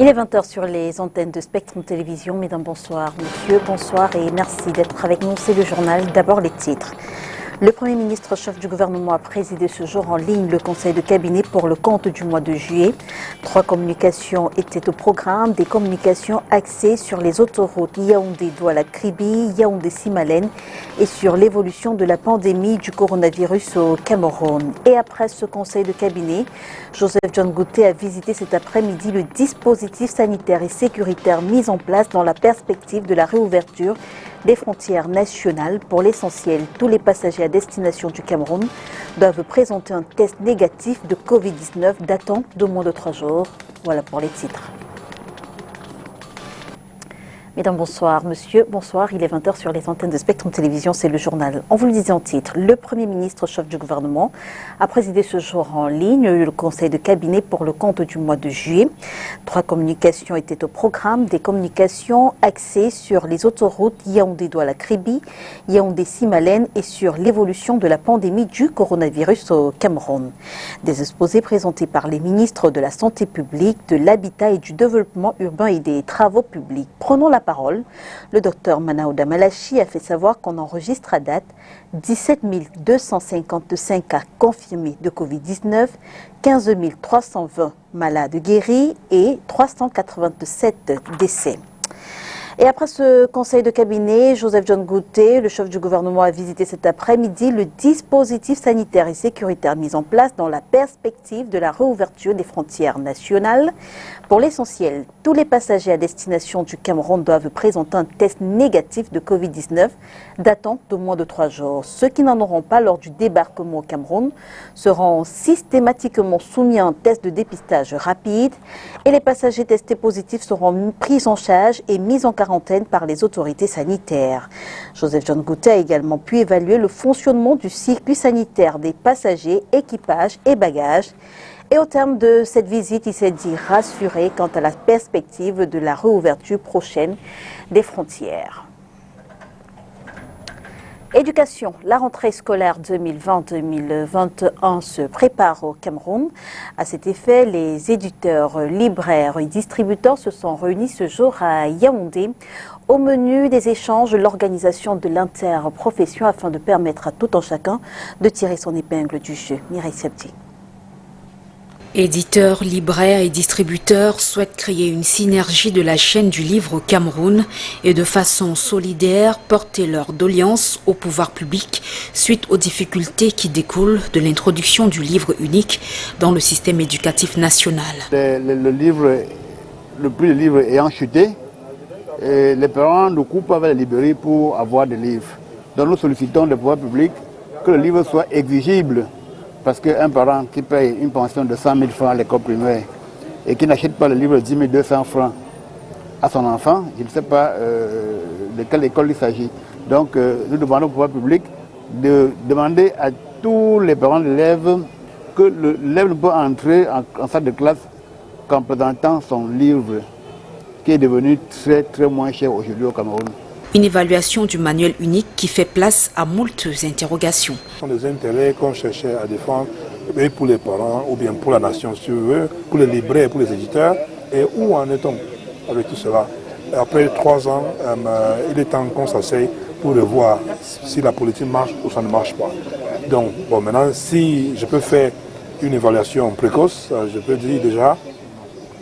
Il est 20 h sur les antennes de Spectrum Télévision. Mesdames, bonsoir. Messieurs, bonsoir et merci d'être avec nous. C'est le journal. D'abord les titres. Le Premier ministre, chef du gouvernement, a présidé ce jour en ligne le conseil de cabinet pour le compte du mois de juillet. 3 communications étaient au programme, des communications axées sur les autoroutes Yaoundé-Douala-Kribi, Yaoundé-Simalène et sur l'évolution de la pandémie du coronavirus au Cameroun. Et après ce conseil de cabinet, Joseph John Gouté a visité cet après-midi le dispositif sanitaire et sécuritaire mis en place dans la perspective de la réouverture des frontières nationales. Pour l'essentiel, tous les passagers à destination du Cameroun doivent présenter un test négatif de Covid-19 datant de moins de 3 jours. Voilà pour les titres. Mesdames, bonsoir. Monsieur, bonsoir. Il est 20 h sur les antennes de Spectrum Télévision. C'est le journal. On vous le disait en titre. Le Premier ministre, chef du gouvernement, a présidé ce jour en ligne le conseil de cabinet pour le compte du mois de juillet. 3 communications étaient au programme. Des communications axées sur les autoroutes Yaoundé-Douala-Kribi, Yaoundé-Simalène et sur l'évolution de la pandémie du coronavirus au Cameroun. Des exposés présentés par les ministres de la Santé publique, de l'Habitat et du Développement urbain et des Travaux publics. Prenons la parole. Le docteur Manaouda Malachi a fait savoir qu'on enregistre à date 17 255 cas confirmés de Covid-19, 15 320 malades guéris et 387 décès. Et après ce conseil de cabinet, Joseph John Gouté, le chef du gouvernement, a visité cet après-midi le dispositif sanitaire et sécuritaire mis en place dans la perspective de la réouverture des frontières nationales. Pour l'essentiel, tous les passagers à destination du Cameroun doivent présenter un test négatif de Covid-19 datant de moins de 3 jours. Ceux qui n'en auront pas lors du débarquement au Cameroun seront systématiquement soumis à un test de dépistage rapide et les passagers testés positifs seront pris en charge et mis en quarantaine par les autorités sanitaires. Joseph John Gouté a également pu évaluer le fonctionnement du circuit sanitaire des passagers, équipages et bagages. Et au terme de cette visite, il s'est dit rassuré quant à la perspective de la réouverture prochaine des frontières. Éducation, la rentrée scolaire 2020-2021 se prépare au Cameroun. À cet effet, les éditeurs, libraires et distributeurs se sont réunis ce jour à Yaoundé. Au menu des échanges, l'organisation de l'interprofession afin de permettre à tout un chacun de tirer son épingle du jeu. Mireille Septi. Éditeurs, libraires et distributeurs souhaitent créer une synergie de la chaîne du livre au Cameroun et de façon solidaire porter leur doléance au pouvoir public suite aux difficultés qui découlent de l'introduction du livre unique dans le système éducatif national. Le prix du livre ayant chuté, et les parents nous coupent avec les librairies pour avoir des livres. Donc nous sollicitons le pouvoir public que le livre soit exigible. Parce qu'un parent qui paye une pension de 100 000 francs à l'école primaire et qui n'achète pas le livre de 10 200 francs à son enfant, je ne sais pas de quelle école il s'agit. Donc nous demandons au pouvoir public de demander à tous les parents d'élèves que l'élève ne peut entrer en salle de classe qu'en présentant son livre qui est devenu très très moins cher aujourd'hui au Cameroun. Une évaluation du manuel unique qui fait place à moultes interrogations. Ce sont des intérêts qu'on cherchait à défendre et pour les parents ou bien pour la nation, si vous voulez, pour les libraires, pour les éditeurs. Et où en est-on avec tout cela? Après 3 ans, il est temps qu'on s'asseye pour revoir si la politique marche ou ça ne marche pas. Donc, bon, maintenant, si je peux faire une évaluation précoce, je peux dire déjà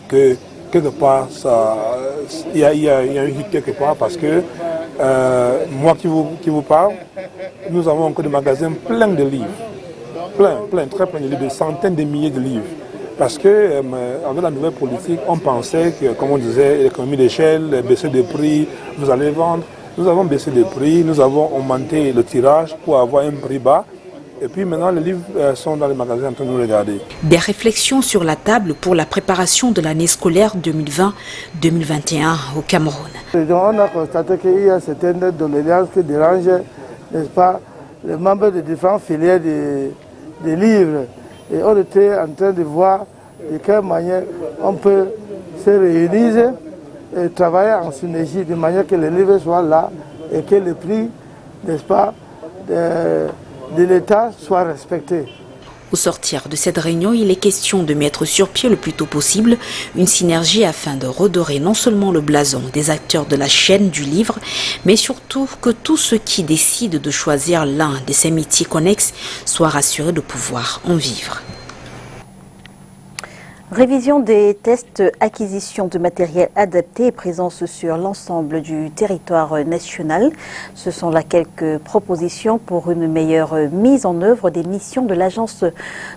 que quelque part, il y a eu quelque part parce que moi qui vous parle, nous avons encore des magasins pleins de livres, très plein de livres, des centaines de milliers de livres. Parce que avec la nouvelle politique, on pensait que, comme on disait, l'économie d'échelle, baisser de prix, vous allez vendre. Nous avons baissé les prix, nous avons augmenté le tirage pour avoir un prix bas. Et puis maintenant, les livres sont dans les magasins en train de nous regarder. Des réflexions sur la table pour la préparation de l'année scolaire 2020-2021 au Cameroun. On a constaté qu'il y a certaines doléances qui dérangent, n'est-ce pas, les membres de différentes filières des livres. Et on était en train de voir de quelle manière on peut se réunir et travailler en synergie de manière que les livres soient là et que le prix, n'est-ce pas, de l'État soit respecté. Au sortir de cette réunion, il est question de mettre sur pied le plus tôt possible une synergie afin de redorer non seulement le blason des acteurs de la chaîne du livre, mais surtout que tous ceux qui décident de choisir l'un de ces métiers connexes soient rassurés de pouvoir en vivre. Révision des tests, acquisition de matériel adapté et présence sur l'ensemble du territoire national. Ce sont là quelques propositions pour une meilleure mise en œuvre des missions de l'Agence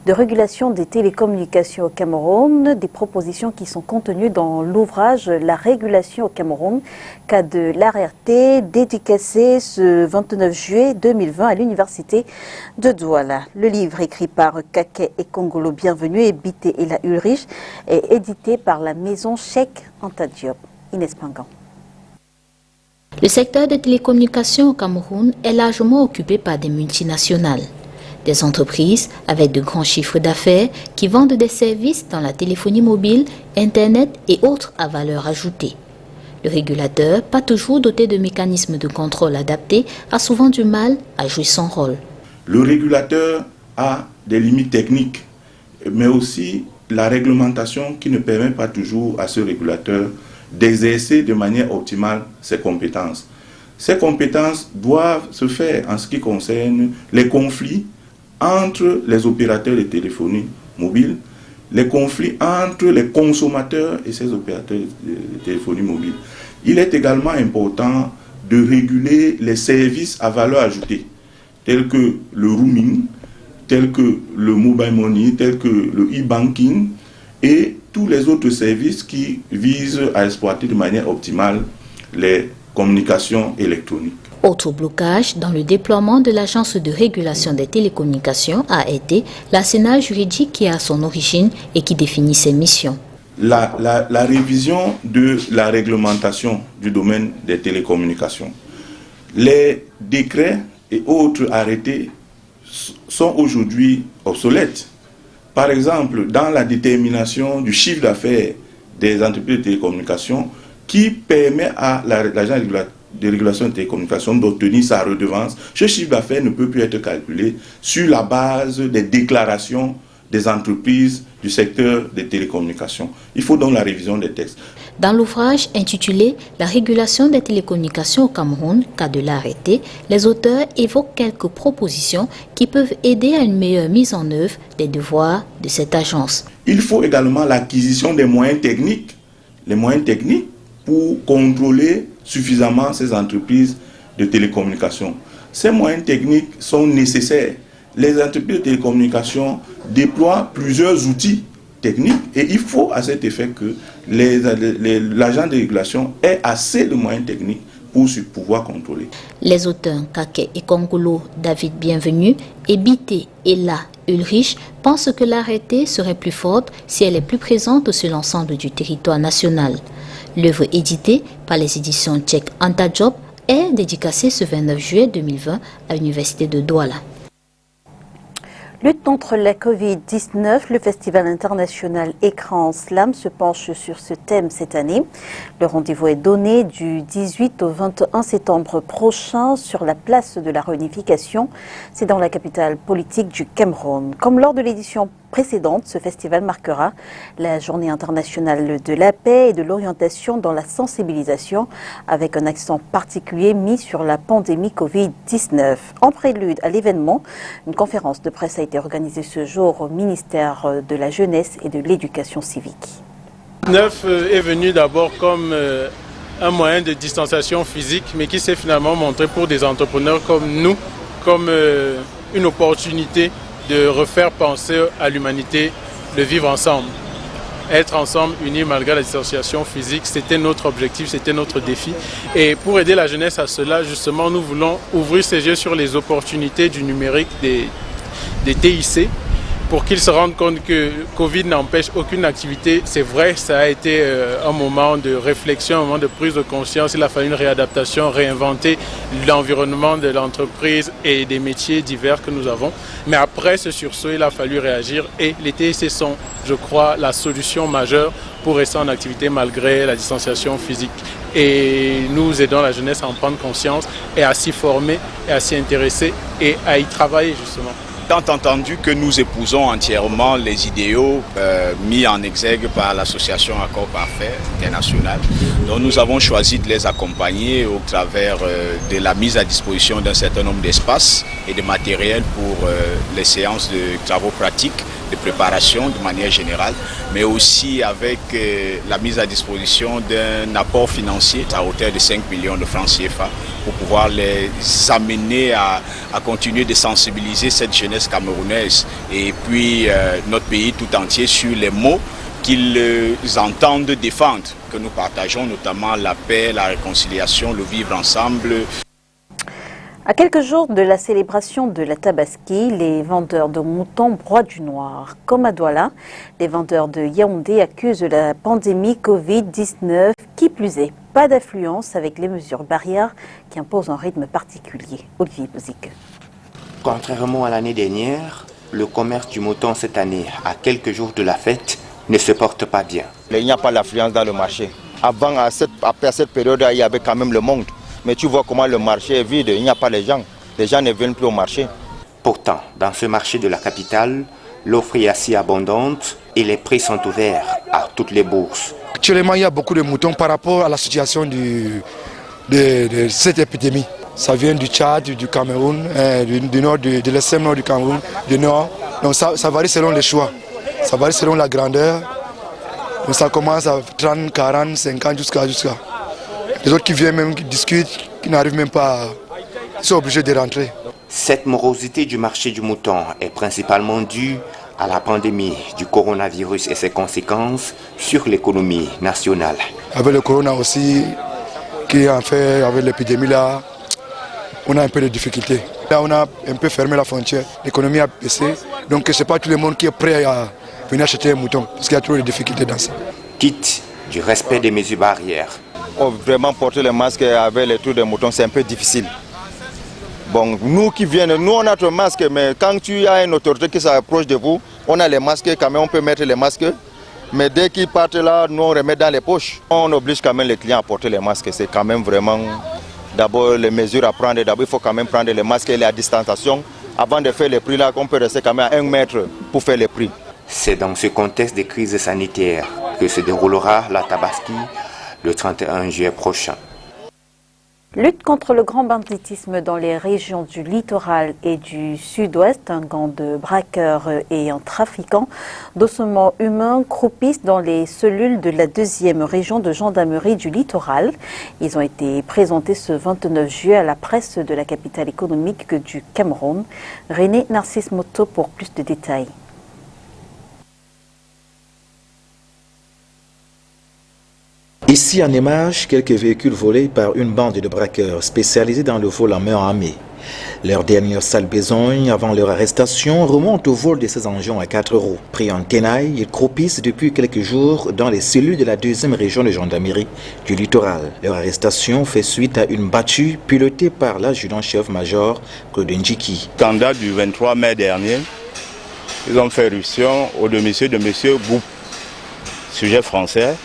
de régulation des télécommunications au Cameroun. Des propositions qui sont contenues dans l'ouvrage La régulation au Cameroun, cas de l'ART, dédicacé ce 29 juillet 2020 à l'université de Douala. Le livre écrit par Kake et Kongolo Bienvenue et Bité et la Ulrich est édité par la maison Cheikh Anta Diop. Inès Pangan. Le secteur des télécommunications au Cameroun est largement occupé par des multinationales. Des entreprises avec de grands chiffres d'affaires qui vendent des services dans la téléphonie mobile, Internet et autres à valeur ajoutée. Le régulateur, pas toujours doté de mécanismes de contrôle adaptés, a souvent du mal à jouer son rôle. Le régulateur a des limites techniques, mais aussi la réglementation qui ne permet pas toujours à ce régulateur d'exercer de manière optimale ses compétences. Ces compétences doivent se faire en ce qui concerne les conflits entre les opérateurs de téléphonie mobile, les conflits entre les consommateurs et ces opérateurs de téléphonie mobile. Il est également important de réguler les services à valeur ajoutée, tels que le roaming, tels que le mobile money, tels que le e-banking et tous les autres services qui visent à exploiter de manière optimale les communications électroniques. Autre blocage dans le déploiement de l'Agence de régulation des télécommunications a été l'arsenal juridique qui est à son origine et qui définit ses missions. La révision de la réglementation du domaine des télécommunications. Les décrets et autres arrêtés sont aujourd'hui obsolètes. Par exemple, dans la détermination du chiffre d'affaires des entreprises de télécommunications qui permet à l'agence de régulation des télécommunications d'obtenir sa redevance, ce chiffre d'affaires ne peut plus être calculé sur la base des déclarations des entreprises du secteur des télécommunications. Il faut donc la révision des textes. Dans l'ouvrage intitulé « La régulation des télécommunications au Cameroun, cas de l'ART », les auteurs évoquent quelques propositions qui peuvent aider à une meilleure mise en œuvre des devoirs de cette agence. Il faut également l'acquisition des moyens techniques, les moyens techniques pour contrôler suffisamment ces entreprises de télécommunications. Ces moyens techniques sont nécessaires. Les entreprises de télécommunications déploient plusieurs outils techniques et il faut à cet effet que l'agent de régulation ait assez de moyens techniques pour pouvoir contrôler. Les auteurs Kake et Kongolo David Bienvenu et Bité et la Ulrich pensent que l'ART serait plus forte si elle est plus présente sur l'ensemble du territoire national. L'œuvre éditée par les éditions Cheikh Anta Diop est dédicacée ce 29 juillet 2020 à l'université de Douala. Lutte contre la Covid-19, le festival international Écran Slam se penche sur ce thème cette année. Le rendez-vous est donné du 18 au 21 septembre prochain sur la place de la Réunification. C'est dans la capitale politique du Cameroun. Comme lors de l'édition précédente, ce festival marquera la journée internationale de la paix et de l'orientation dans la sensibilisation, avec un accent particulier mis sur la pandémie Covid-19. En prélude à l'événement, une conférence de presse a été organisée ce jour au ministère de la Jeunesse et de l'Éducation civique. Neuf est venu d'abord comme un moyen de distanciation physique, mais qui s'est finalement montré pour des entrepreneurs comme nous, comme une opportunité de refaire penser à l'humanité, de vivre ensemble. Être ensemble, unis malgré la distanciation physique, c'était notre objectif, c'était notre défi. Et pour aider la jeunesse à cela, justement, nous voulons ouvrir ses yeux sur les opportunités du numérique des TIC, pour qu'ils se rendent compte que Covid n'empêche aucune activité. C'est vrai, ça a été un moment de réflexion, un moment de prise de conscience. Il a fallu une réadaptation, réinventer l'environnement de l'entreprise et des métiers divers que nous avons. Mais après ce sursaut, il a fallu réagir et les TIC sont, je crois, la solution majeure pour rester en activité malgré la distanciation physique. Et nous aidons la jeunesse à en prendre conscience et à s'y former et à s'y intéresser et à y travailler justement. Tant entendu que nous épousons entièrement les idéaux mis en exergue par l'association Accord Parfait internationale. Donc nous avons choisi de les accompagner au travers de la mise à disposition d'un certain nombre d'espaces et de matériel pour les séances de travaux pratiques, de préparation de manière générale, mais aussi avec la mise à disposition d'un apport financier à hauteur de 5 millions de francs CFA pour pouvoir les amener à continuer de sensibiliser cette jeunesse camerounaise et puis notre pays tout entier sur les mots qu'ils entendent défendre, que nous partageons, notamment la paix, la réconciliation, le vivre ensemble. À quelques jours de la célébration de la Tabaski, les vendeurs de moutons broient du noir. Comme à Douala, les vendeurs de Yaoundé accusent la pandémie Covid-19, qui plus est, pas d'affluence avec les mesures barrières qui imposent un rythme particulier. Olivier Bouzik. Contrairement à l'année dernière, le commerce du mouton cette année, à quelques jours de la fête, ne se porte pas bien. Il n'y a pas d'affluence dans le marché. Après cette période, il y avait quand même le monde. Mais tu vois comment le marché est vide, il n'y a pas les gens. Les gens ne viennent plus au marché. Pourtant, dans ce marché de la capitale, l'offre est assez abondante et les prix sont ouverts à toutes les bourses. Actuellement, il y a beaucoup de moutons par rapport à la situation de cette épidémie. Ça vient du Tchad, du Cameroun, du nord, de l'extrême nord du Cameroun, du nord. Donc ça varie selon les choix. Ça varie selon la grandeur. Donc ça commence à 30, 40, 50 jusqu'à... Les autres qui viennent même, qui discutent, qui n'arrivent même pas, ils sont obligés de rentrer. Cette morosité du marché du mouton est principalement due à la pandémie du coronavirus et ses conséquences sur l'économie nationale. Avec le corona aussi, qui en fait, avec l'épidémie là, on a un peu de difficultés. Là, on a un peu fermé la frontière, l'économie a baissé, donc ce n'est pas tout le monde qui est prêt à venir acheter un mouton, parce qu'il y a trop de difficultés dans ça. Quitte du respect des mesures barrières. Vraiment porter les masques avec les trous de moutons, c'est un peu difficile. Bon, nous qui viennent, nous on a notre masque, mais quand tu as une autorité qui s'approche de vous, on a les masques, quand même on peut mettre les masques, mais dès qu'ils partent là, nous on remet dans les poches. On oblige quand même les clients à porter les masques, c'est quand même vraiment d'abord les mesures à prendre. D'abord il faut quand même prendre les masques et la distanciation avant de faire les prix là, qu'on peut rester quand même à 1 mètre pour faire les prix. C'est dans ce contexte de crise sanitaire que se déroulera la Tabaski le 31 juillet prochain. Lutte contre le grand banditisme dans les régions du littoral et du sud-ouest. Un gang de braqueurs et un trafiquant d'ossements humains croupissent dans les cellules de la 2e région de gendarmerie du littoral. Ils ont été présentés ce 29 juillet à la presse de la capitale économique du Cameroun. René Narcisse Moto pour plus de détails. Ici en image, quelques véhicules volés par une bande de braqueurs spécialisés dans le vol en main armée. Leur dernière sale besogne avant leur arrestation remonte au vol de ces engins à 4 roues. Pris en tenaille, ils croupissent depuis quelques jours dans les cellules de la 2e région de gendarmerie du littoral. Leur arrestation fait suite à une battue pilotée par l'adjudant-chef-major Claude Ndjiki. Candidat du 23 mai dernier, ils ont fait éruption au domicile de M. Boup, sujet français,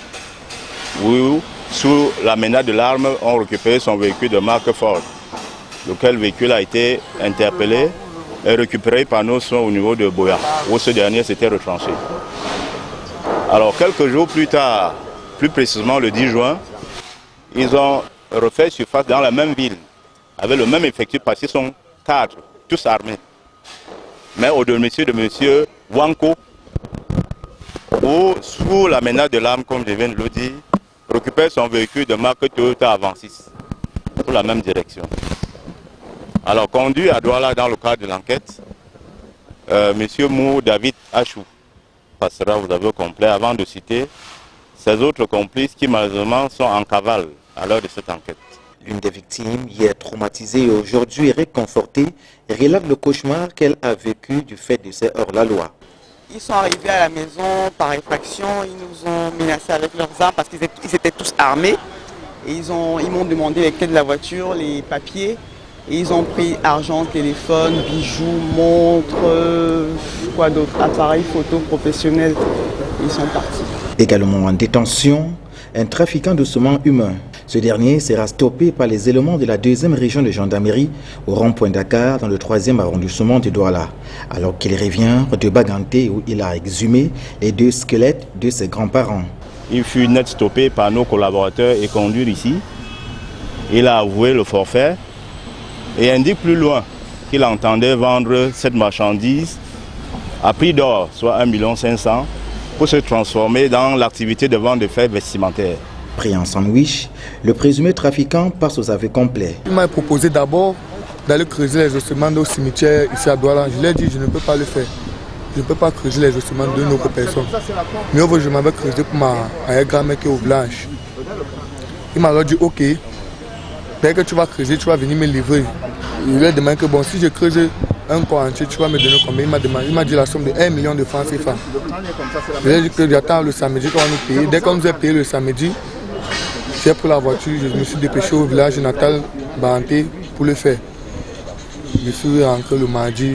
où, sous la menace de l'arme, ont récupéré son véhicule de marque Ford, lequel véhicule a été interpellé et récupéré par nos soins au niveau de Boya, où ce dernier s'était retranché. Alors, quelques jours plus tard, plus précisément le 10 juin, ils ont refait surface dans la même ville, avec le même effectif, parce qu'ils sont 4, tous armés. Mais au domicile de M. Wanko, où, sous la menace de l'arme, comme je viens de le dire, récupère son véhicule de marque Toyota Avensis pour la même direction. Alors, conduit à Douala dans le cadre de l'enquête, M. Mou David Achou passera, vous avez au complet, avant de citer ses autres complices qui malheureusement sont en cavale à l'heure de cette enquête. L'une des victimes, hier traumatisée et aujourd'hui réconfortée, relate le cauchemar qu'elle a vécu du fait de ces hors-la-loi. Ils sont arrivés à la maison par effraction, ils nous ont menacés avec leurs armes parce qu'ils étaient tous armés. Et ils m'ont demandé les clés de la voiture, les papiers. Et ils ont pris argent, téléphone, bijoux, montres, quoi d'autre, appareils photo professionnels. Ils sont partis. Également en détention, un trafiquant d'ossements humains. Ce dernier sera stoppé par les éléments de la 2e région de gendarmerie au rond-point Dakar dans le 3e arrondissement de Douala, alors qu'il revient de Baganté où il a exhumé les 2 squelettes de ses grands-parents. Il fut net stoppé par nos collaborateurs et conduit ici. Il a avoué le forfait et indique plus loin qu'il entendait vendre cette marchandise à prix d'or, soit 1 500 000, pour se transformer dans l'activité de vente de faits vestimentaires. Pris en sandwich, le présumé trafiquant passe aux aveux complets. Il m'a proposé d'abord d'aller creuser les ossements au cimetière ici à Douala. Je lui ai dit je ne peux pas le faire. Je ne peux pas creuser les ossements d'une autre personne. Mais je m'avais creusé pour ma grand-mère qui est au village. Il m'a alors dit ok, dès que tu vas creuser, tu vas venir me livrer. Je lui ai demandé que bon, si je creuse un corps entier, tu vas me donner combien? Il m'a dit la somme de 1 million de francs CFA. Je lui ai dit que j'attends le samedi qu'on va nous payer. Dès qu'on nous a payé le samedi, j'ai pris la voiture, je me suis dépêché au village natal Baganté pour le faire. Je suis rentré le mardi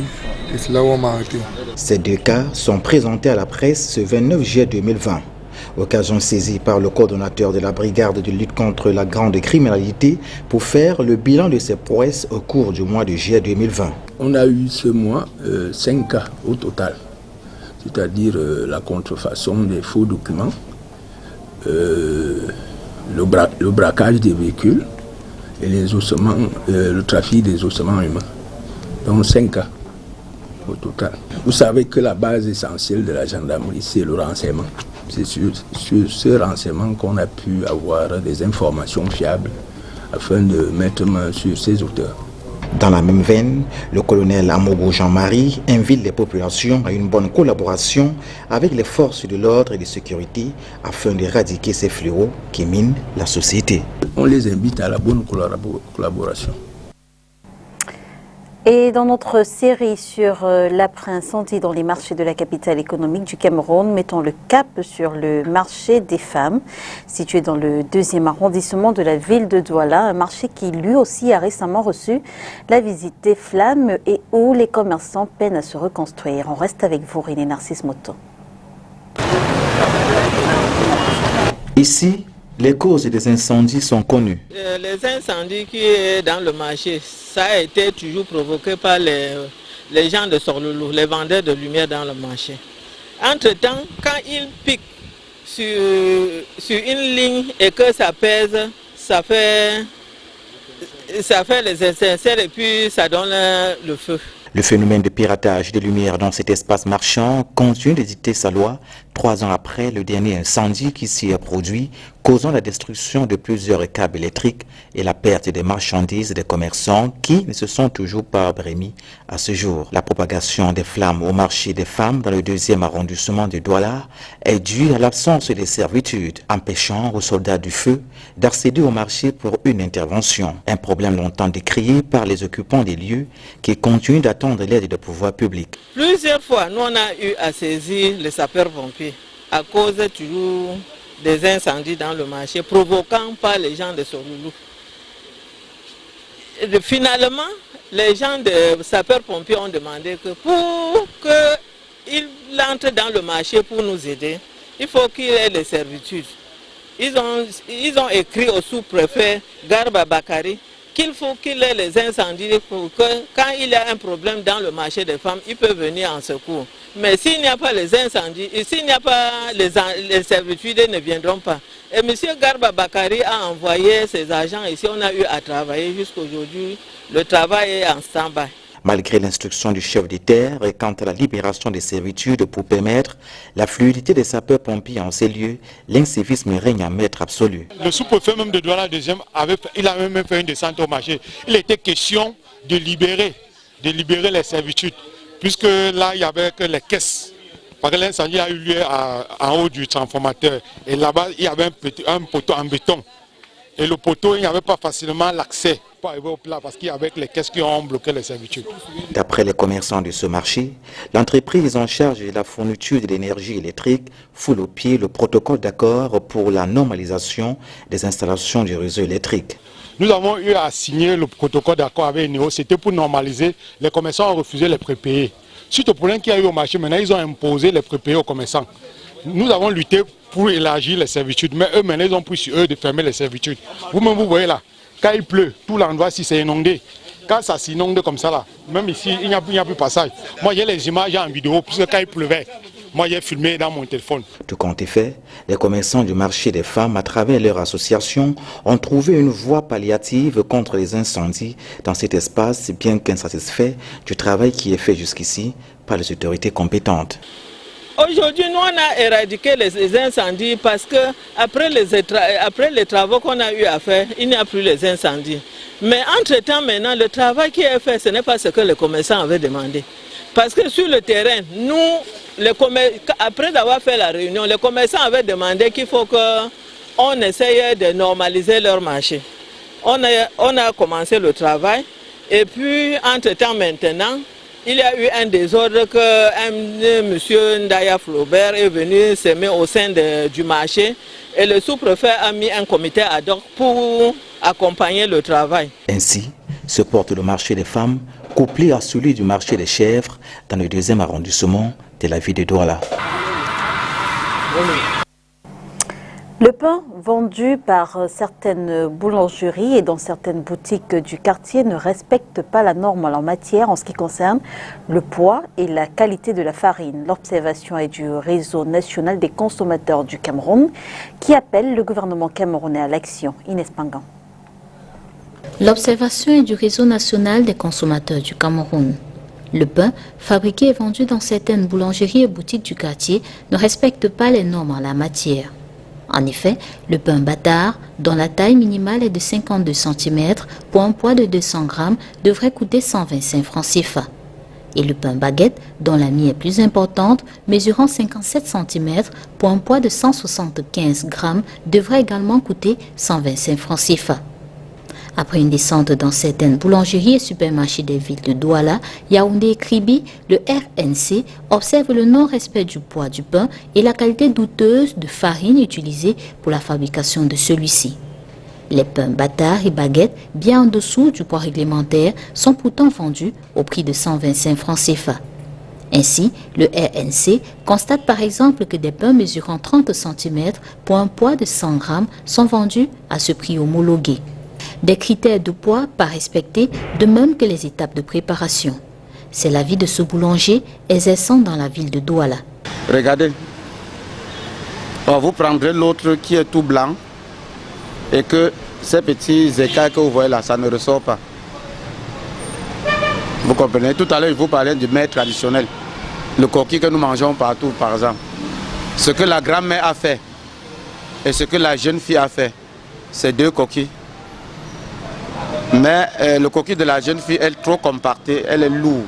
et c'est là où on m'a arrêté. Ces 2 cas sont présentés à la presse ce 29 juillet 2020. Occasion saisie par le coordonnateur de la brigade de lutte contre la grande criminalité pour faire le bilan de ses prouesses au cours du mois de juillet 2020. On a eu ce mois 5 cas au total, c'est-à-dire la contrefaçon des faux documents, le braquage des véhicules et les ossements, le trafic des ossements humains. Donc 5 cas au total. Vous savez que la base essentielle de la gendarmerie, c'est le renseignement. C'est sur ce renseignement qu'on a pu avoir des informations fiables afin de mettre main sur ces auteurs. Dans la même veine, le colonel Amogo Jean-Marie invite les populations à une bonne collaboration avec les forces de l'ordre et de sécurité afin d'éradiquer ces fléaux qui minent la société. On les invite à la bonne collaboration. Et dans notre série sur l'après-incendie dans les marchés de la capitale économique du Cameroun, mettons le cap sur le marché des femmes, situé dans le 2e arrondissement de la ville de Douala, un marché qui lui aussi a récemment reçu la visite des flammes et où les commerçants peinent à se reconstruire. On reste avec vous, René Narcisse Moto. Ici, les causes des incendies sont connues. Les incendies qui sont dans le marché, ça a été toujours provoqué par les gens de Sorloulou, les vendeurs de lumière dans le marché. Entre-temps, quand ils piquent sur une ligne et que ça pèse, ça fait les étincelles et puis ça donne le feu. Le phénomène de piratage des lumières dans cet espace marchand continue de dicter sa loi 3 ans après le dernier incendie qui s'y est produit, causant la destruction de plusieurs câbles électriques et la perte des marchandises des commerçants qui ne se sont toujours pas remis à ce jour. La propagation des flammes au marché des femmes dans le 2e arrondissement de Douala est due à l'absence des servitudes, empêchant aux soldats du feu d'accéder au marché pour une intervention. Un problème longtemps décrié par les occupants des lieux qui continuent d'attendre l'aide des pouvoirs publics. Plusieurs fois, nous on a eu à saisir les sapeurs-pompiers à cause toujours des incendies dans le marché provoquant par les gens de Sorloulou. Finalement, les gens de sapeurs-pompiers ont demandé que pour qu'ils entrent dans le marché pour nous aider, il faut qu'il y ait les servitudes. Ils ont écrit au sous-préfet Garba Bakari qu'il faut qu'il ait les incendies pour que quand il y a un problème dans le marché des femmes, il peut venir en secours. Mais s'il n'y a pas les incendies, et s'il n'y a pas les servitudes, ils ne viendront pas. Et M. Garba Bakari a envoyé ses agents ici, on a eu à travailler jusqu'aujourd'hui. Le travail est en stand-by. Malgré l'instruction du chef des terres et quant à la libération des servitudes pour permettre la fluidité des sapeurs-pompiers en ces lieux, l'incivisme règne en maître absolu. Le sous-préfet même de Douala deuxième il a même fait une descente au marché. Il était question de libérer les servitudes, puisque là il y avait que les caisses. Parce que l'incendie a eu lieu en haut du transformateur. Et là-bas il y avait un poteau en béton. Et le poteau, il n'y avait pas facilement l'accès pour arriver au plat parce qu'il y avait les caisses qui ont bloqué les servitudes. D'après les commerçants de ce marché, l'entreprise en charge de la fourniture de l'énergie électrique foule au pied le protocole d'accord pour la normalisation des installations du réseau électrique. Nous avons eu à signer le protocole d'accord avec Eneo, c'était pour normaliser. Les commerçants ont refusé les prépayés. Suite au problème qu'il y a eu au marché, maintenant ils ont imposé les prépayés aux commerçants. Nous avons lutté pour élargir les servitudes, mais eux maintenant ils ont pris sur eux de fermer les servitudes. Vous-même vous voyez là, quand il pleut, tout l'endroit ici c'est inondé. Quand ça s'inonde comme ça là, même ici il n'y a plus passage. Moi j'ai les images en vidéo, puisque quand il pleuvait, moi j'ai filmé dans mon téléphone. Tout compte est fait, les commerçants du marché des femmes, à travers leur association, ont trouvé une voie palliative contre les incendies dans cet espace, bien qu'insatisfaits du travail qui est fait jusqu'ici par les autorités compétentes. Aujourd'hui, nous, on a éradiqué les incendies parce que après les travaux qu'on a eu à faire, il n'y a plus les incendies. Mais entre-temps, maintenant, le travail qui est fait, ce n'est pas ce que les commerçants avaient demandé. Parce que sur le terrain, nous, après avoir fait la réunion, les commerçants avaient demandé qu'il faut qu'on essaye de normaliser leur marché. On a commencé le travail et puis, entre-temps, maintenant, il y a eu un désordre que monsieur Ndaya Flaubert est venu s'aimer au sein du marché et le sous-préfet a mis un comité ad hoc pour accompagner le travail. Ainsi se porte le marché des femmes couplé à celui du marché des chèvres dans le 2e arrondissement de la ville de Douala. Le pain vendu par certaines boulangeries et dans certaines boutiques du quartier ne respecte pas la norme en la matière en ce qui concerne le poids et la qualité de la farine. L'observation est du réseau national des consommateurs du Cameroun qui appelle le gouvernement camerounais à l'action. Inès Pangan. L'observation est du réseau national des consommateurs du Cameroun. Le pain, fabriqué et vendu dans certaines boulangeries et boutiques du quartier, ne respecte pas les normes en la matière. En effet, le pain bâtard, dont la taille minimale est de 52 cm pour un poids de 200 grammes, devrait coûter 125 francs CFA. Et le pain baguette, dont la mie est plus importante, mesurant 57 cm pour un poids de 175 grammes, devrait également coûter 125 francs CFA. Après une descente dans certaines boulangeries et supermarchés des villes de Douala, Yaoundé et Kribi, le RNC observe le non-respect du poids du pain et la qualité douteuse de farine utilisée pour la fabrication de celui-ci. Les pains bâtards et baguettes, bien en dessous du poids réglementaire, sont pourtant vendus au prix de 125 francs CFA. Ainsi, le RNC constate par exemple que des pains mesurant 30 cm pour un poids de 100 grammes sont vendus à ce prix homologué. Des critères de poids pas respectés, de même que les étapes de préparation. C'est l'avis de ce boulanger exerçant dans la ville de Douala. Regardez, vous prendrez l'autre qui est tout blanc et que ces petits écarts que vous voyez là, ça ne ressort pas. Vous comprenez? Tout à l'heure, je vous parlais du mets traditionnel, le coquille que nous mangeons partout, par exemple. Ce que la grand-mère a fait et ce que la jeune fille a fait, c'est deux coquilles. Mais le coquille de la jeune fille est trop compacté, elle est lourde.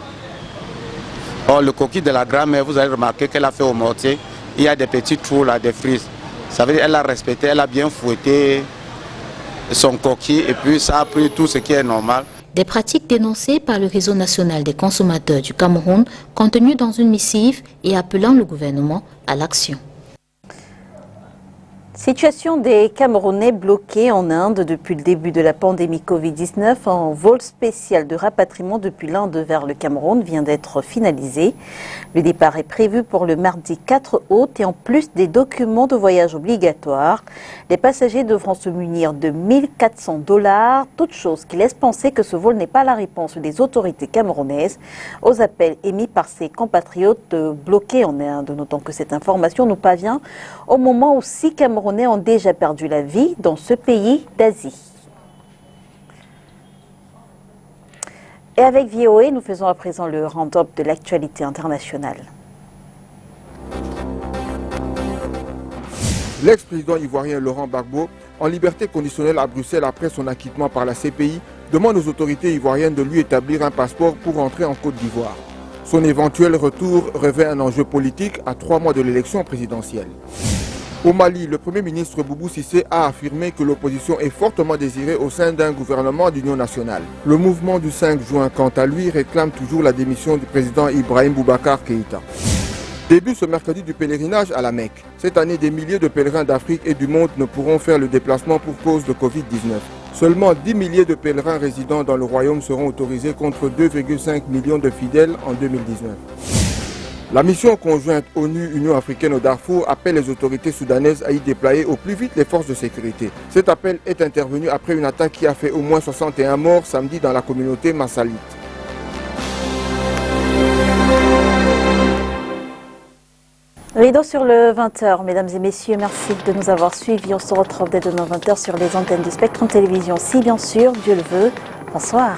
Or, le coquille de la grand-mère, vous allez remarquer qu'elle a fait au mortier, il y a des petits trous là, des frises. Ça veut dire qu'elle a respecté, elle a bien fouetté son coquille et puis ça a pris tout ce qui est normal. Des pratiques dénoncées par le réseau national des consommateurs du Cameroun, contenues dans une missive et appelant le gouvernement à l'action. Situation des Camerounais bloqués en Inde depuis le début de la pandémie Covid-19. Un vol spécial de rapatriement depuis l'Inde vers le Cameroun vient d'être finalisé. Le départ est prévu pour le mardi 4 août et en plus des documents de voyage obligatoires, les passagers devront se munir de 1 400 $, toute chose qui laisse penser que ce vol n'est pas la réponse des autorités camerounaises aux appels émis par ses compatriotes bloqués en Inde. Notons que cette information nous parvient au moment où 6 Camerounais ont déjà perdu la vie dans ce pays d'Asie. Et avec VOA, nous faisons à présent le round-up de l'actualité internationale. L'ex-président ivoirien Laurent Gbagbo, en liberté conditionnelle à Bruxelles après son acquittement par la CPI, demande aux autorités ivoiriennes de lui établir un passeport pour rentrer en Côte d'Ivoire. Son éventuel retour revêt un enjeu politique à 3 mois de l'élection présidentielle. Au Mali, le Premier ministre Boubou Cissé a affirmé que l'opposition est fortement désirée au sein d'un gouvernement d'union nationale. Le mouvement du 5 juin, quant à lui, réclame toujours la démission du président Ibrahim Boubacar Keïta. Début ce mercredi du pèlerinage à la Mecque. Cette année, des milliers de pèlerins d'Afrique et du monde ne pourront faire le déplacement pour cause de Covid-19. Seulement 10 milliers de pèlerins résidant dans le royaume seront autorisés contre 2,5 millions de fidèles en 2019. La mission conjointe ONU-Union africaine au Darfour appelle les autorités soudanaises à y déployer au plus vite les forces de sécurité. Cet appel est intervenu après une attaque qui a fait au moins 61 morts samedi dans la communauté massalite. Rideau sur le 20h, mesdames et messieurs, merci de nous avoir suivis. On se retrouve dès demain 20h sur les antennes du Spectrum Télévision, si bien sûr, Dieu le veut. Bonsoir.